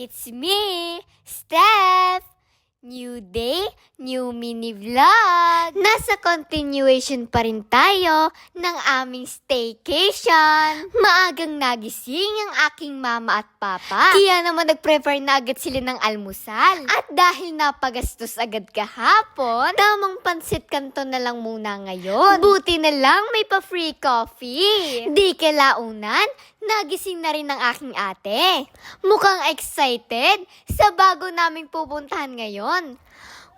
It's me, Steph! New day, new mini vlog! Nasa continuation pa rin tayo ng aming staycation. Maagang nagising ang aking mama at papa. Kaya naman nag-prepare na agad sila ng almusal. At dahil napagastos agad kahapon, tamang pansit kanton na lang muna ngayon. Buti na lang may pa-free coffee. Di kalaunan, nagising na rin ng aking ate. Mukhang excited sa bago naming pupuntahan ngayon.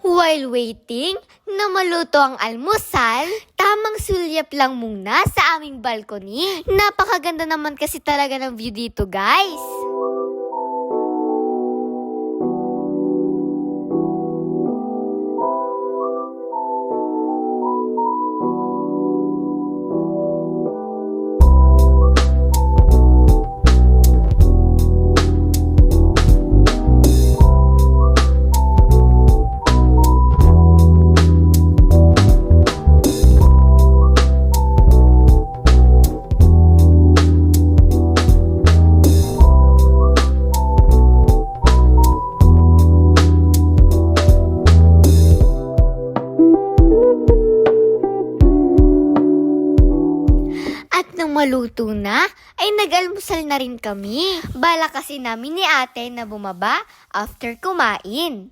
While waiting na maluto ang almusal, tamang sulyap lang muna sa aming balcony. Napakaganda naman kasi talaga ng view dito, guys. Maluto na, ay nag-almusal na rin kami. Bala kasi namin ni ate na bumaba after kumain.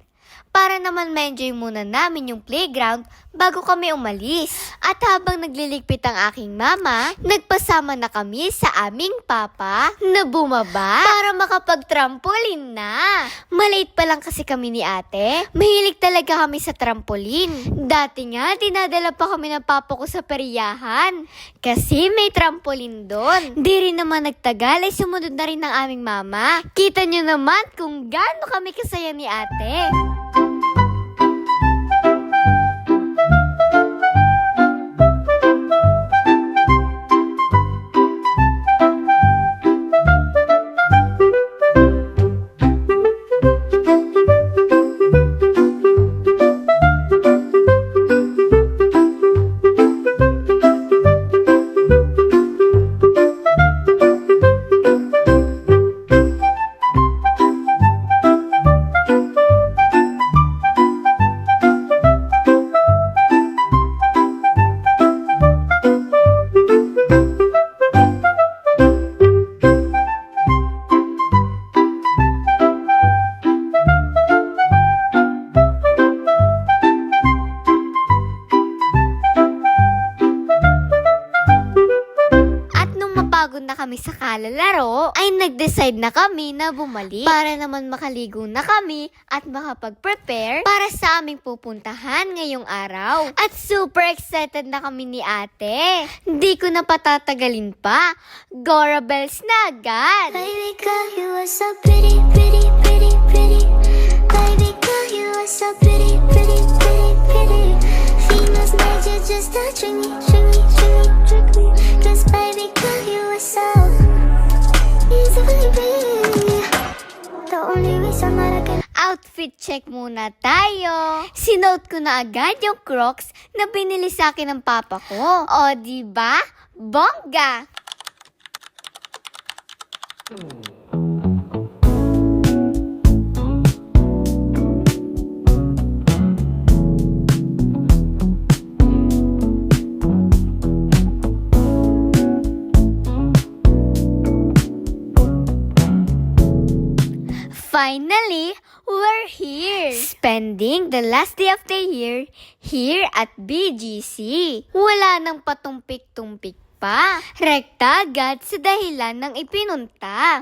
Para naman ma-enjoy muna namin yung playground bago kami umalis. At habang nagliligpit ang aking mama, nagpasama na kami sa aming papa na bumaba para makapag-trampoline na. Maliit pa lang kasi kami ni ate. Mahilig talaga kami sa trampoline. Dati nga, dinadala pa kami ng papa ko sa periyahan kasi may trampoline doon. Di rin naman nagtagal ay sumunod na rin ng aming mama. Kita nyo naman kung gaano kami kasaya ni ate. Pagod na kami sa kalalaro, ay nag-decide na kami na bumalik para naman makaligo na kami at makapag-prepare para sa aming pupuntahan ngayong araw. At super excited na kami ni ate. Hindi ko na patatagalin pa. Gora bells na agad! Baby girl, you are so pretty, pretty, pretty, pretty. Baby girl, you are so pretty, pretty, pretty, pretty. Venus made you just to trick me, trick me, trick me, trick me. 'Cause baby girl, you are so easily pretty. The only reason that I can Outfit check muna tayo. Sinuot ko na agad yung Crocs na binili sa akin ng papa ko. O, diba? Bongga! Finally, we're here! Spending the last day of the year here at BGC. Wala nang patumpik-tumpik pa. Rekta agad sa dahilan ng ipinunta.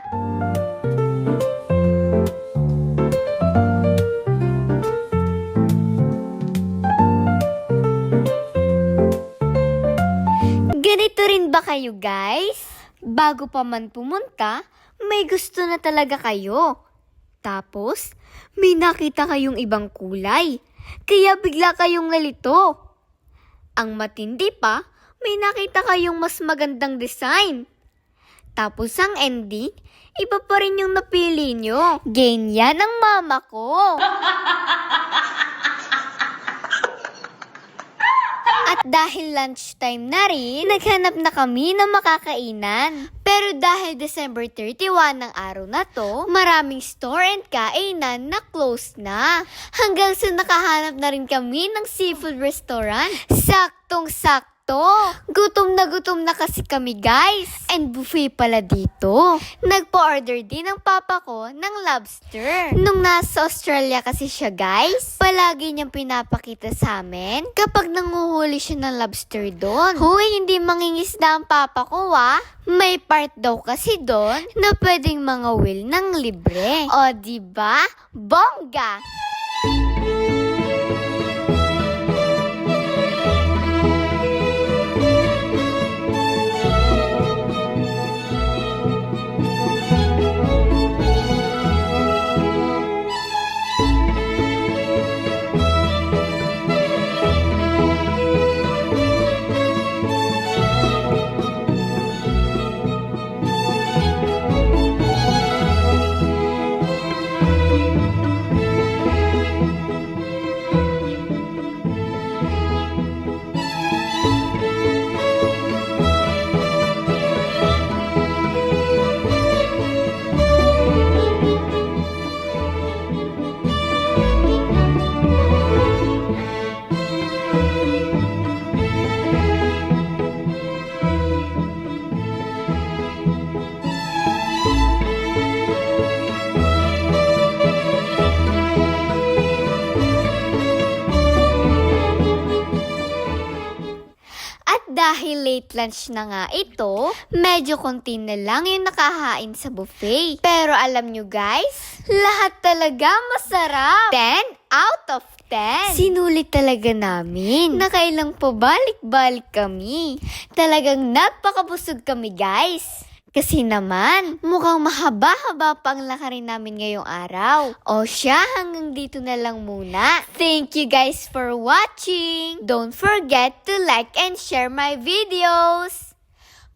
Ganito rin ba kayo, guys? Bago pa man pumunta, may gusto na talaga kayo. Tapos, may nakita kayong ibang kulay, kaya bigla kayong nalito. Ang matindi pa, may nakita kayong mas magandang design. Tapos ang ending, iba pa rin yung napili nyo. Ganyan ang mama ko. At dahil lunchtime na rin, naghanap na kami ng makakainan. Pero dahil December 31 ng araw na to, maraming store and kainan na close na. Hanggang sa nakahanap na rin kami ng seafood restaurant. Saktong-sakto. Gutom na kasi kami, guys. And buffet pala dito. Nagpo-order din ang papa ko ng lobster. Nung nasa Australia kasi siya, guys, palagi niyang pinapakita sa amin kapag nanguhuli siya ng lobster doon. Huy, hindi mangingisda ang papa ko, May part daw kasi doon na pwedeng mangawil ng libre. O, diba? Bongga! Dahil late lunch na nga ito, medyo konti na lang yung nakahain sa buffet. Pero alam nyo, guys, lahat talaga masarap. 10 out of 10. Sinulit talaga namin. Nakailang pabalik-balik kami. Talagang napakabusog kami, guys. Kasi naman, mukhang mahaba-haba pa ang lakarin namin ngayong araw. O siya, hanggang dito na lang muna. Thank you guys for watching. Don't forget to like and share my videos.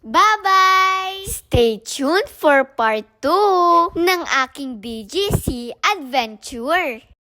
Bye-bye! Stay tuned for part 2 ng aking BGC adventure.